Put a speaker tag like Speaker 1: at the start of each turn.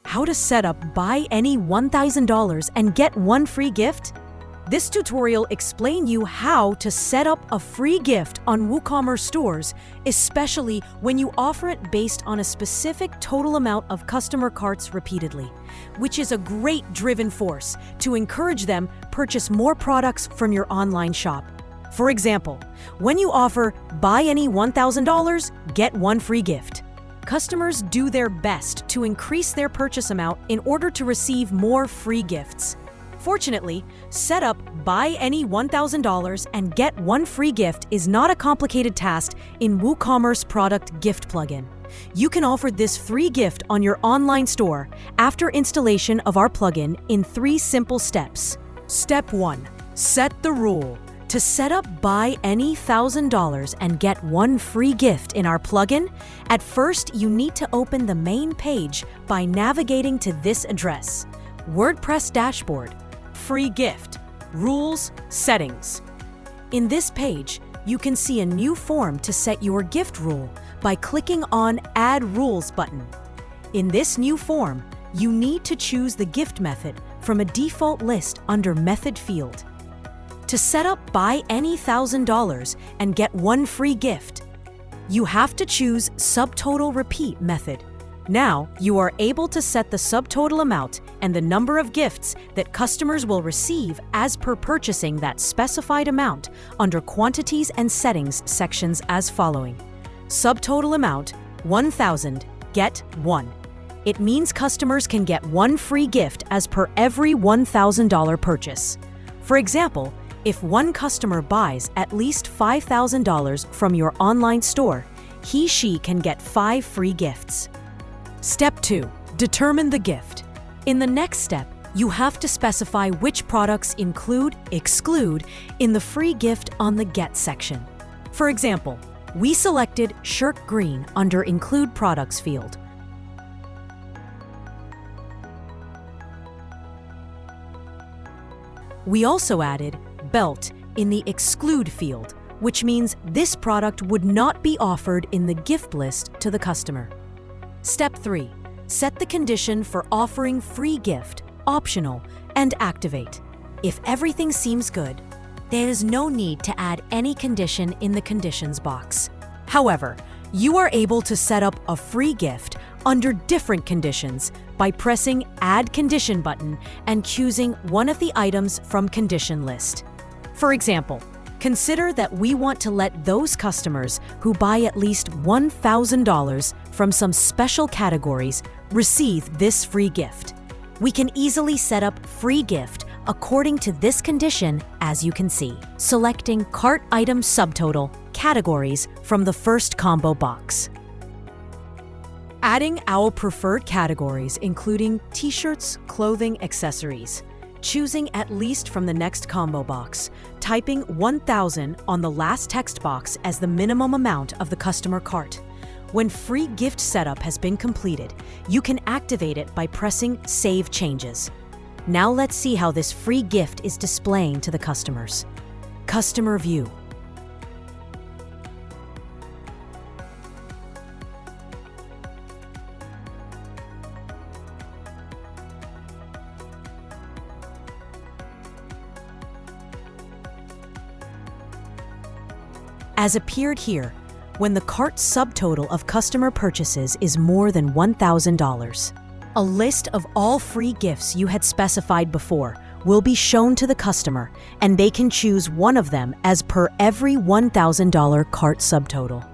Speaker 1: How to set up buy any $1,000 and get one free gift? This tutorial explains you how to set up a free gift on Woocommerce stores, especially when you offer it based on a specific total amount of customer carts repeatedly, which is a great driven force to encourage them purchase more products from your online shop. For example, when you offer buy any $1,000, get one free gift. Customers do their best to increase their purchase amount in order to receive more free gifts. Fortunately, set up buy any $1,000 and get one free gift is not a complicated task in Woocommerce product gift plugin. You can offer this free gift on your online store after installation of our plugin in 3 simple steps. Step 1. Set the rule. To set up buy any $1,000 and get one free gift in our plugin, at first you need to open the main page by navigating to this address: WordPress dashboard, free gift, rules, settings. In this page, you can see a new form to set your gift rule by clicking on Add Rules button. In this new form, you need to choose the gift method from a default list under Method field. To set up buy any $1,000 and get one free gift, you have to choose Subtotal Repeat method. Now, you are able to set the subtotal amount and the number of gifts that customers will receive as per purchasing that specified amount under Quantities and Settings sections as following. Subtotal amount, 1,000, get 1. It means customers can get one free gift as per every $1,000 purchase. For example, if one customer buys at least $5,000 from your online store, he/she can get 5 free gifts. Step 2. Determine the gift. In the next step, you have to specify which products exclude in the free gift on the Get section. For example, we selected Shirt Green under Include Products field. We also added Belt in the Exclude field, which means this product would not be offered in the gift list to the customer. Step 3. Set the condition for offering free gift, optional, and activate. If everything seems good, there is no need to add any condition in the conditions box. However, you are able to set up a free gift under different conditions by pressing Add Condition button and choosing one of the items from condition list. For example, consider that we want to let those customers who buy at least $1,000 from some special categories receive this free gift. We can easily set up free gift according to this condition, as you can see, selecting Cart Item Subtotal Categories from the first combo box. Adding our preferred categories including t-shirts, clothing, accessories. Choosing at least from the next combo box, typing 1,000 on the last text box as the minimum amount of the customer cart. When free gift setup has been completed, you can activate it by pressing Save Changes. Now let's see how this free gift is displaying to the customers. Customer View. As appeared here, when the cart subtotal of customer purchases is more than $1,000. A list of all free gifts you had specified before will be shown to the customer, and they can choose one of them as per every $1,000 cart subtotal.